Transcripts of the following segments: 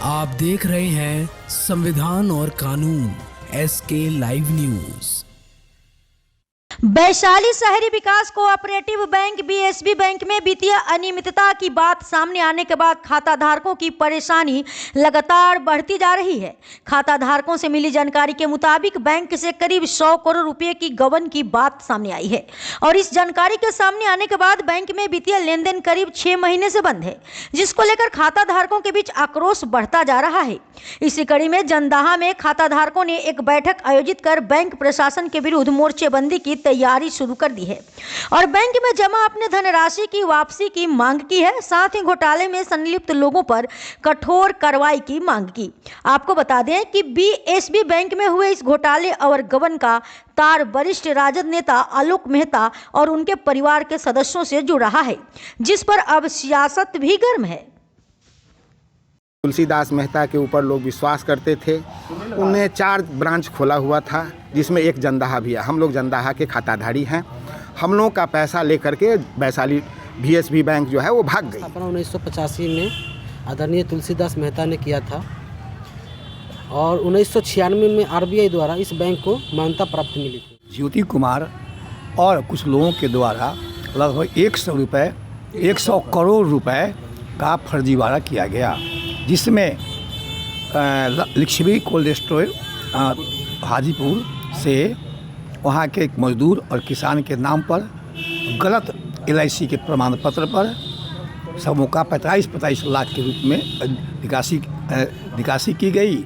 आप देख रहे हैं संविधान और कानून SK लाइव न्यूज। वैशाली शहरी विकास कोऑपरेटिव बैंक BSB बैंक में वित्तीय अनियमितता की बात सामने आने के बाद खाता धारकों की परेशानी लगातार बढ़ती जा रही है। खाता धारकों से मिली जानकारी के मुताबिक बैंक से करीब 100 करोड़ रुपए की गबन की बात सामने आई है और इस जानकारी के सामने आने के बाद बैंक में वित्तीय लेन देन करीब 6 महीने से बंद है, जिसको लेकर खाता धारकों के बीच आक्रोश बढ़ता जा रहा है। इसी कड़ी में जंदाहा में खाता धारकों ने एक बैठक आयोजित कर बैंक प्रशासन के विरुद्ध मोर्चेबंदी की तैयारी शुरू कर दी है और बैंक में जमा अपने धनराशि की वापसी की मांग की है। साथ ही घोटाले में संलिप्त लोगों पर कठोर कार्रवाई की मांग की। आपको बता दें कि BSB बैंक में हुए इस घोटाले और गबन का तार वरिष्ठ राजद नेता आलोक मेहता और उनके परिवार के सदस्यों से जुड़ रहा है, जिस पर अब सियासत भी गर्म है। तुलसीदास मेहता के ऊपर लोग विश्वास करते थे। उन्हें 4 ब्रांच खोला हुआ था, जिसमें एक जंदाहा भी है। हम लोग जंदाहा के खाताधारी हैं। हम लोगों का पैसा लेकर के वैशाली BSB बैंक जो है वो भाग गई। स्थापना 1985 में आदरणीय तुलसीदास मेहता ने किया था और 1996 में RBI द्वारा इस बैंक को मान्यता प्राप्त मिली थी। ज्योति कुमार और कुछ लोगों के द्वारा लगभग 100 करोड़ रुपए का फर्जीवाड़ा किया गया, जिसमें लक्ष्मी कोल्ड स्टोर हाजीपुर से वहाँ के एक मजदूर और किसान के नाम पर गलत LIC के प्रमाण पत्र पर सबों का 45 लाख के रूप में निकासी की गई,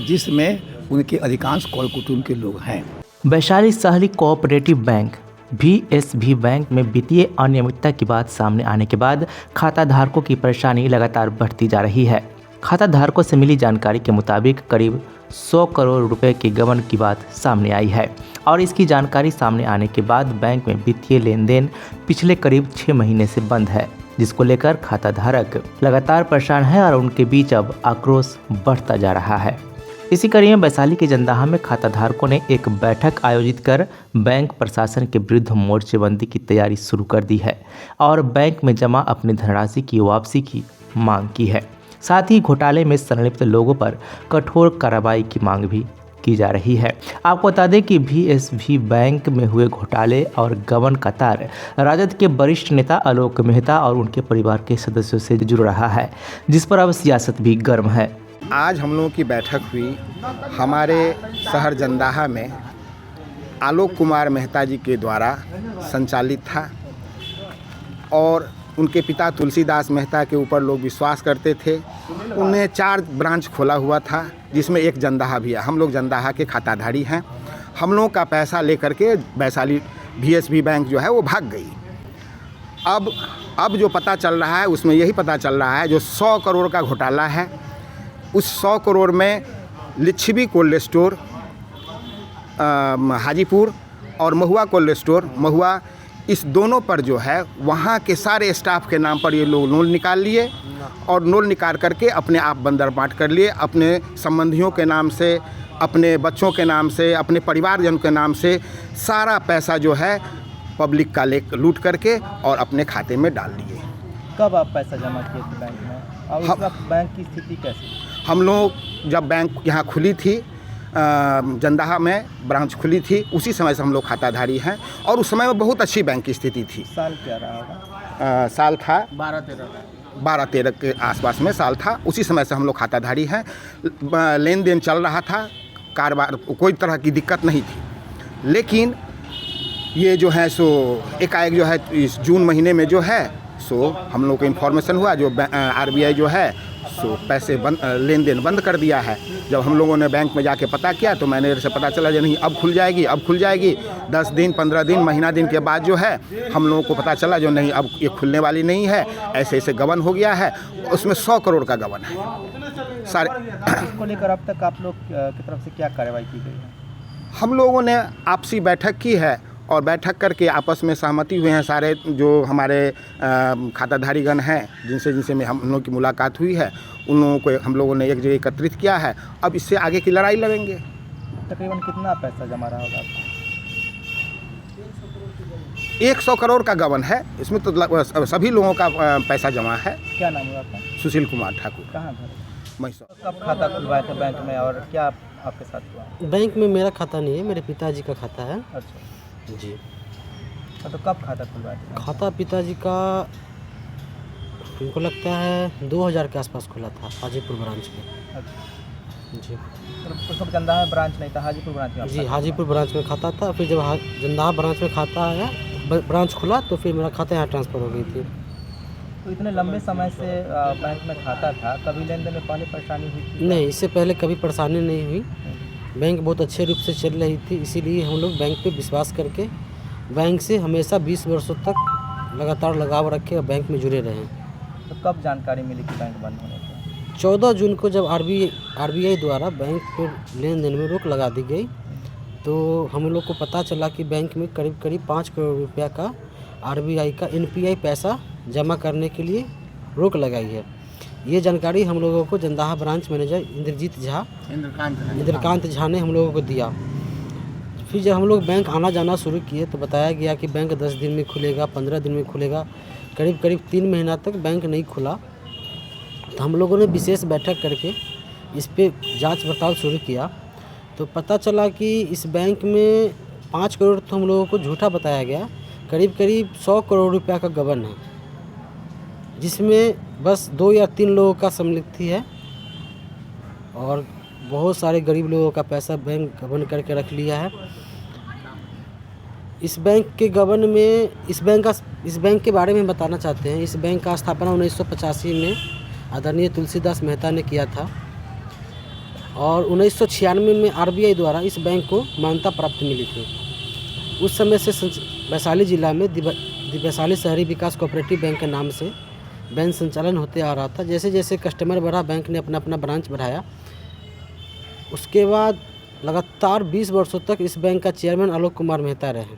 जिसमें उनके अधिकांश कौल कुटुंब के लोग हैं। वैशाली शहरी कोऑपरेटिव बैंक BSB बैंक में वित्तीय अनियमितता की बात सामने आने के बाद खाता धारकों की परेशानी लगातार बढ़ती जा रही है। खाता धारकों से मिली जानकारी के मुताबिक करीब 100 करोड़ रुपए की गबन की बात सामने आई है और इसकी जानकारी सामने आने के बाद बैंक में वित्तीय लेन देन पिछले करीब 6 महीने से बंद है, जिसको लेकर खाता धारक लगातार परेशान है और उनके बीच अब आक्रोश बढ़ता जा रहा है। इसी कड़ी में वैशाली के जंदाहा में खाता धारकों ने एक बैठक आयोजित कर बैंक प्रशासन के विरुद्ध मोर्चेबंदी की तैयारी शुरू कर दी है और बैंक में जमा अपनी धनराशि की वापसी की मांग की है। साथ ही घोटाले में संलिप्त लोगों पर कठोर कार्रवाई की मांग भी की जा रही है। आपको बता दें कि BSB बैंक में हुए घोटाले और गबन का तार राजद के वरिष्ठ नेता आलोक मेहता और उनके परिवार के सदस्यों से जुड़ रहा है, जिस पर अब सियासत भी गर्म है। आज हम लोगों की बैठक हुई हमारे शहर जंदाहा में आलोक कुमार मेहता जी के द्वारा संचालित था और उनके पिता तुलसीदास मेहता के ऊपर लोग विश्वास करते थे। उन्हें 4 ब्रांच खोला हुआ था, जिसमें एक जंदाहा भी है। हम लोग जंदाहा के खाताधारी हैं। हम लोगों का पैसा लेकर के वैशाली BSB बैंक जो है वो भाग गई। अब जो पता चल रहा है उसमें यही पता चल रहा है, जो 100 करोड़ का घोटाला है, उस 100 करोड़ में लक्ष्मी कोल्ड स्टोर हाजीपुर और महुआ कोल्ड स्टोर महुआ, इस दोनों पर जो है वहाँ के सारे स्टाफ के नाम पर ये लोग लोन निकाल लिए और लोन निकाल करके अपने आप बंदर बांट कर लिए। अपने संबंधियों के नाम से, अपने बच्चों के नाम से, अपने परिवारजन के नाम से सारा पैसा जो है पब्लिक का लूट करके और अपने खाते में डाल लिए। कब आप पैसा जमा किए थे बैंक में और उस वक्त बैंक की स्थिति कैसी? हम लोग जब बैंक यहाँ खुली थी, जंदाहा में ब्रांच खुली थी, उसी समय से हम लोग खाताधारी हैं और उस समय में बहुत अच्छी बैंक की स्थिति थी। साल क्या रहा होगा? साल था 12-13 के आसपास में साल था। उसी समय से हम लोग खाताधारी हैं। लेन देन चल रहा था, कारोबार कोई तरह की दिक्कत नहीं थी। लेकिन ये जो है सो एकाएक जो है इस जून महीने में जो है सो हम लोग को इन्फॉर्मेशन हुआ, जो RBI जो है सो पैसे लेन देन बंद कर दिया है। जब हम लोगों ने बैंक में जाके पता किया तो मैनेजर से पता चला जो नहीं अब खुल जाएगी 10 दिन 15 दिन महीना दिन के बाद जो है हम लोगों को पता चला जो नहीं अब ये खुलने वाली नहीं है, ऐसे गबन हो गया है। उसमें 100 करोड़ का गबन है सारे। इसको लेकर अब तक आप लोग की तरफ से क्या कार्रवाई की गई है? हम लोगों ने आपसी बैठक की है और बैठक करके आपस में सहमति हुए हैं। सारे जो हमारे खाताधारीगण हैं जिनसे हम लोगों की मुलाकात हुई है, उन लोगों को हम लोगों ने एक जगह एकत्रित किया है। अब इससे आगे की लड़ाई लड़ेंगे। तकरीबन कितना पैसा जमा रहा होगा 100 करोड़ का गबन है। इसमें तो सभी लोगों का पैसा जमा है। क्या नाम है आपका? सुशील कुमार ठाकुर, कहाँ घर है? मैसूर। कब खाता खुलवाए थे बैंक में और क्या आपके साथ हुआ? बैंक में मेरा खाता नहीं है, मेरे पिताजी का खाता है। अच्छा, जी। तो कब खाता खुलवाए थे? खाता पिताजी का हमको लगता है 2000 के आसपास खुला था, हाजीपुर ब्रांच में। अच्छा, जी तो उस वक्त जंदाहा में ब्रांच नहीं था, हाजीपुर ब्रांच में? जी, हाजीपुर ब्रांच में खाता था। फिर जब जंदाहा ब्रांच में खाता आया, ब्रांच खुला, तो फिर मेरा खाता यहाँ ट्रांसफ़र हो गई थी। तो इतने लंबे समय से बैंक में खाता था, कभी लेन देन में पहले परेशानी हुई थी? नहीं, इससे पहले कभी परेशानी नहीं हुई। बैंक बहुत अच्छे रूप से चल रही थी, इसीलिए हम लोग बैंक पे विश्वास करके बैंक से हमेशा 20 वर्षों तक लगातार लगाव रखे और बैंक में जुड़े रहे। तो कब जानकारी मिली कि बैंक बंद होने की? 14 जून को जब आरबीआई द्वारा बैंक पर लेन देन में रोक लगा दी गई, तो हम लोग को पता चला कि बैंक में करीब करीब 5 करोड़ रुपया का आरबीआई का एनपीआई पैसा जमा करने के लिए रोक लगाई है। ये जानकारी हम लोगों को जंदाहा ब्रांच मैनेजर इंद्रकांत झा ने हम लोगों को दिया। फिर जब हम लोग बैंक आना जाना शुरू किए तो बताया गया कि बैंक 10 दिन में खुलेगा, 15 दिन में खुलेगा। करीब करीब 3 महीना तक बैंक नहीं खुला। तो हम लोगों ने विशेष बैठक करके इस पर जांच पड़ताल शुरू किया, तो पता चला कि इस बैंक में 5 करोड़ तो हम लोगों को झूठा बताया गया। करीब करीब 100 करोड़ रुपया का गबन है, जिसमें बस 2 या 3 लोगों का सम्मिलित है और बहुत सारे गरीब लोगों का पैसा बैंक गबन करके रख लिया है। इस बैंक के गबन में इस बैंक के बारे में बताना चाहते हैं। इस बैंक का स्थापना 1985 में आदरणीय तुलसीदास मेहता ने किया था और 1996 में आरबीआई द्वारा इस बैंक को मान्यता प्राप्त मिली थी। उस समय से वैशाली जिला में वैशाली शहरी विकास कोऑपरेटिव बैंक के नाम से बैंक संचालन होते आ रहा था। जैसे जैसे कस्टमर बढ़ा, बैंक ने अपना अपना ब्रांच बढ़ाया। उसके बाद लगातार 20 वर्षों तक इस बैंक का चेयरमैन आलोक कुमार मेहता रहे।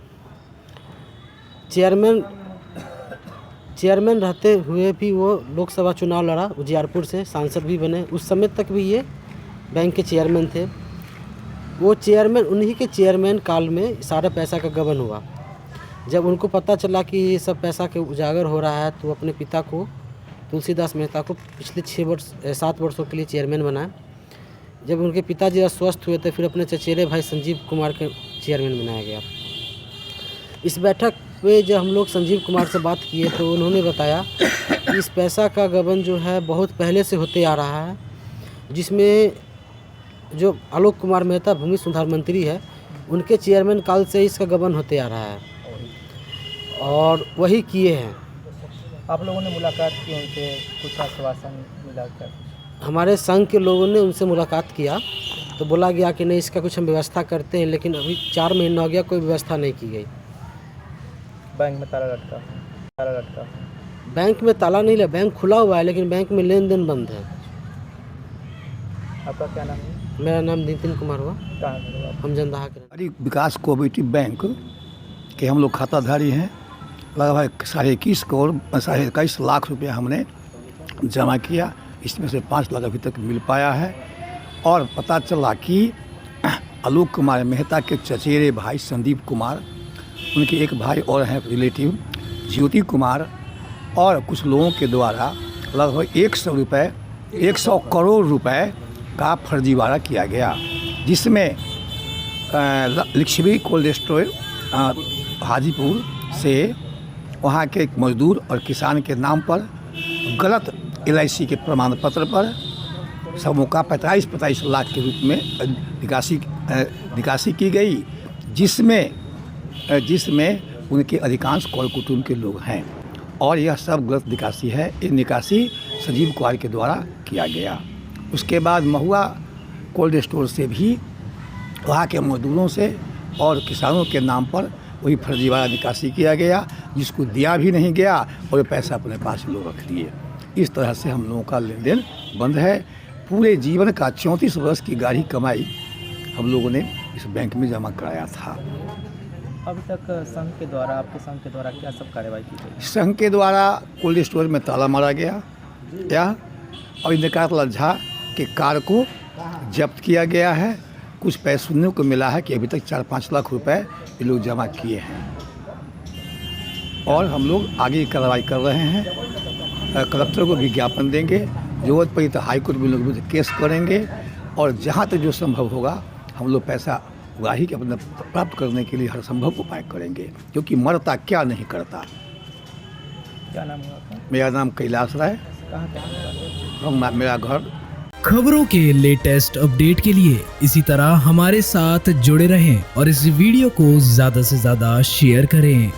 चेयरमैन रहते हुए भी वो लोकसभा चुनाव लड़ा, उजियारपुर से सांसद भी बने। उस समय तक भी ये बैंक के चेयरमैन थे। वो चेयरमैन, उन्हीं के चेयरमैन काल में सारा पैसा का गबन हुआ। जब उनको पता चला कि ये सब पैसा के उजागर हो रहा है, तो अपने पिता को तुलसीदास मेहता को पिछले 7 वर्षों के लिए चेयरमैन बनाया। जब उनके पिताजी अस्वस्थ हुए तो फिर अपने चचेरे भाई संजीव कुमार के चेयरमैन बनाया गया। इस बैठक में जब हम लोग संजीव कुमार से बात किए तो उन्होंने बताया कि इस पैसा का गबन जो है बहुत पहले से होते आ रहा है, जिसमें जो आलोक कुमार मेहता भूमि सुधार मंत्री है, उनके चेयरमैन काल से इसका गबन होते आ रहा है और वही किए हैं। आप लोगों ने मुलाकात की उनसे, कुछ आश्वासन मिला क्या? हमारे संघ के लोगों ने उनसे मुलाकात किया तो बोला गया कि नहीं, इसका कुछ हम व्यवस्था करते हैं, लेकिन अभी 4 महीना हो गया, कोई व्यवस्था नहीं की गई। बैंक में ताला लटका? बैंक में ताला नहीं लगा, बैंक खुला हुआ है, लेकिन बैंक में लेन देन बंद है। आपका क्या नाम है? मेरा नाम नितिन कुमार हुआ। कहाँ घर है? हम जंदाहा के। शहरी विकास कोऑपरेटिव बैंक के हम लोग खाताधारी हैं। लगभग 21.25 लाख रुपया हमने जमा किया। इसमें से 5 लाख अभी तक मिल पाया है। और पता चला कि आलोक कुमार मेहता के चचेरे भाई संदीप कुमार, उनके एक भाई और हैं रिलेटिव ज्योति कुमार, और कुछ लोगों के द्वारा लगभग 100 करोड़ रुपए का फर्जीवाड़ा किया गया, जिसमें लक्ष्मी कोल्ड स्टोर हाजीपुर से वहाँ के एक मजदूर और किसान के नाम पर गलत LIC के प्रमाण पत्र पर समूह का 45 लाख के रूप में निकासी की गई, जिसमें उनके अधिकांश कौल कुटुंब के लोग हैं। और यह सब गलत निकासी है। ये निकासी संजीव कुमार के द्वारा किया गया। उसके बाद महुआ कोल्ड स्टोर से भी वहाँ के मजदूरों से और किसानों के नाम पर वही फर्जीवाड़ा निकासी किया गया, जिसको दिया भी नहीं गया और पैसा अपने पास लोग रख दिए। इस तरह से हम लोगों का लेन देन बंद है। पूरे जीवन का 34 वर्ष की गाढ़ी कमाई हम लोगों ने इस बैंक में जमा कराया था। अभी तक संघ के द्वारा, आपके संघ के द्वारा क्या सब कार्रवाई की गई? संघ के द्वारा कोल्ड स्टोर में ताला मारा गया और इंद्रकांत झा के कार को जब्त किया गया है। कुछ पैसे सुनने को मिला है कि अभी तक 4-5 लाख रुपए ये लोग जमा किए हैं। और हम लोग आगे की कार्रवाई कर रहे हैं। कलेक्टर को विज्ञापन देंगे, जरूरत पड़ी तो हाईकोर्ट में लोग केस करेंगे और जहाँ तक जो संभव होगा हम लोग पैसा उगाही के अपने प्राप्त करने के लिए हर संभव उपाय करेंगे, क्योंकि मरता क्या नहीं करता। क्या नाम हुआ आपका? मेरा नाम कैलाश राय, कहाँ का? मेरा घर। खबरों के लेटेस्ट अपडेट के लिए इसी तरह हमारे साथ जुड़े रहें और इस वीडियो को ज्यादा से ज्यादा शेयर करें।